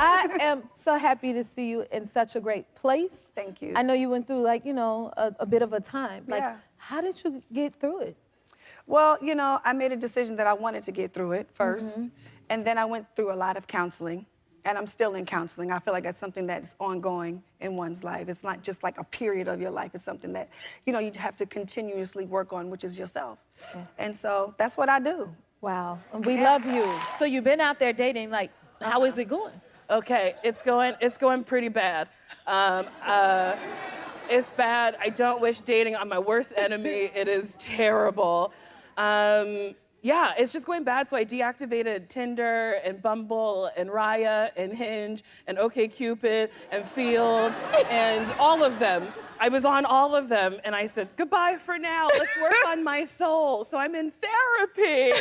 I am so happy to see you in such a great place. Thank you. I know you went through, like, you know, a bit of a time. Like, how did you get through it? Well, you know, I made a decision that I wanted to get through it first, and then I went through a lot of counseling, and I'm still in counseling. I feel like that's something that's ongoing in one's life. It's not just like a period of your life. It's something that, you know, you have to continuously work on, which is yourself. Yeah. And so that's what I do. Wow, and we love you. So you've been out there dating, like, how is it going? Okay, it's going pretty bad. It's bad. I don't wish dating on my worst enemy. It is terrible. Yeah, it's just going bad. So I deactivated Tinder and Bumble and Raya and Hinge and OkCupid and Field and all of them. I was on all of them and I said, goodbye for now. Let's work on my soul. So I'm in therapy.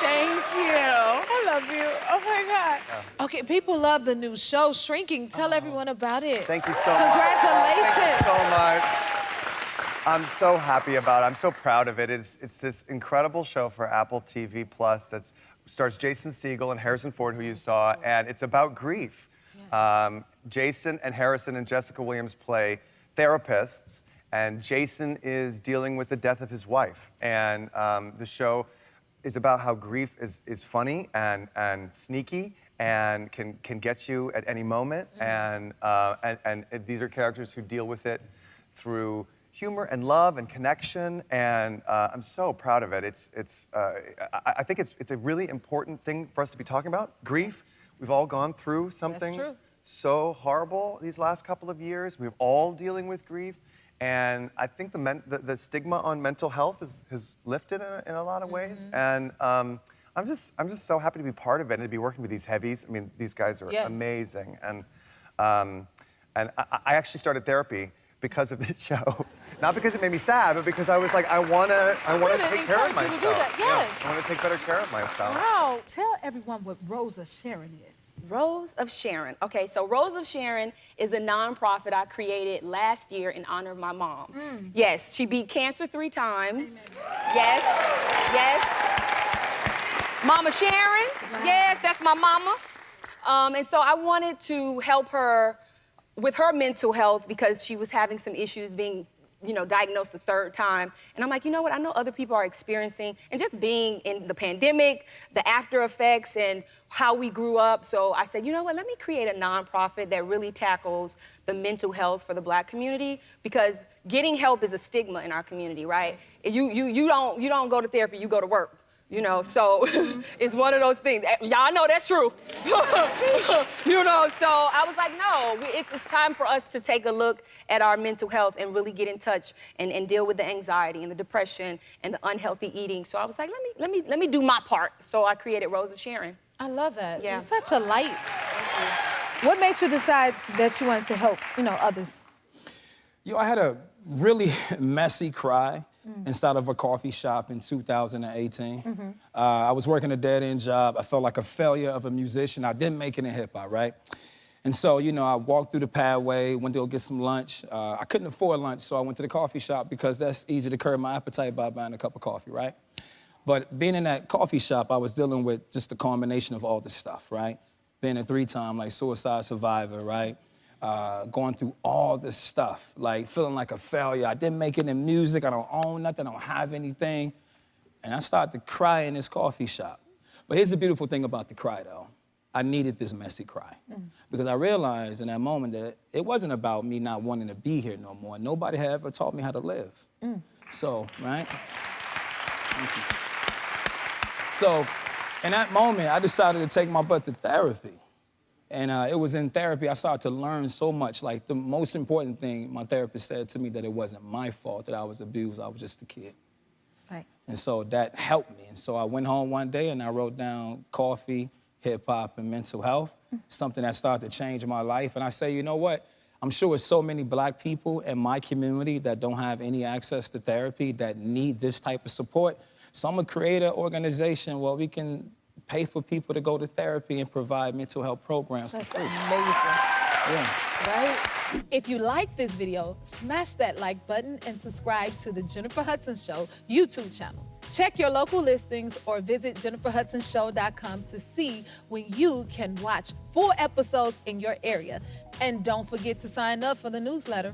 Thank you. I love you. Oh my God. Okay, people love the new show, Shrinking. Tell everyone about it. Thank you so much. Congratulations. Thank you so much. I'm so happy about it. I'm so proud of it. It's this incredible show for Apple TV Plus that stars Jason Segel and Harrison Ford, who you saw, and it's about grief. Yes. Jason and Harrison and Jessica Williams play therapists, and Jason is dealing with the death of his wife. And the show is about how grief is funny and sneaky and can get you at any moment. And these are characters who deal with it through humor and love and connection, and I'm so proud of it. I think it's a really important thing for us to be talking about. Grief. We've all gone through something so horrible these last couple of years. We're all dealing with grief, and I think the stigma on mental health has lifted in a lot of ways. And I'm just so happy to be part of it and to be working with these heavies. I mean, these guys are amazing, and I actually started therapy because of this show. Not because it made me sad, but because I was like, I wanna take care of myself. Yes. I wanna take better care of myself. Wow. Tell everyone what Rose of Sharon is. Rose of Sharon. Okay, so Rose of Sharon is a nonprofit I created last year in honor of my mom. Yes, she beat cancer 3 times. Amen. Yes. Mama Sharon. Wow. Yes, that's my mama. And so I wanted to help her with her mental health because she was having some issues being, you know, diagnosed the 3rd time. And I'm like, you know what, I know other people are experiencing, and just being in the pandemic, the after effects and how we grew up. So I said, you know what, let me create a nonprofit that really tackles the mental health for the Black community, because getting help is a stigma in our community, right? You don't go to therapy, you go to work. You know, so it's one of those things. Y'all know that's true. You know, so I was like, no, it's time for us to take a look at our mental health and really get in touch and deal with the anxiety and the depression and the unhealthy eating. So I was like, let me do my part. So I created Rose of Sharon. I love that. Yeah. You're such a light. What made you decide that you wanted to help, you know, others? Yo, I had a really messy cry inside of a coffee shop in 2018. I was working a dead-end job. I felt like a failure of a musician. I didn't make it in hip-hop, right? And so, you know, I walked through the pathway, went to go get some lunch. I couldn't afford lunch, so I went to the coffee shop because that's easy to curb my appetite by buying a cup of coffee, right? But being in that coffee shop, I was dealing with just a combination of all this stuff, right? Being a 3-time, like, suicide survivor, right? Going through all this stuff, like feeling like a failure. I didn't make it in music, I don't own nothing, I don't have anything. And I started to cry in this coffee shop. But here's the beautiful thing about the cry, though. I needed this messy cry. Because I realized in that moment that it wasn't about me not wanting to be here no more. Nobody had ever taught me how to live. So, right? Thank you. So, in that moment, I decided to take my butt to therapy. And it was in therapy I started to learn so much. Like, the most important thing my therapist said to me, that it wasn't my fault that I was abused, I was just a kid. Right. And so that helped me. And so I went home one day and I wrote down coffee, hip hop, and mental health, something that started to change my life. And I say, you know what? I'm sure there's so many Black people in my community that don't have any access to therapy that need this type of support. So I'm gonna create an organization where we can pay for people to go to therapy and provide mental health programs. That's amazing. Yeah. Right? If you like this video, smash that like button and subscribe to the Jennifer Hudson Show YouTube channel. Check your local listings or visit jenniferhudsonshow.com to see when you can watch full episodes in your area. And don't forget to sign up for the newsletter.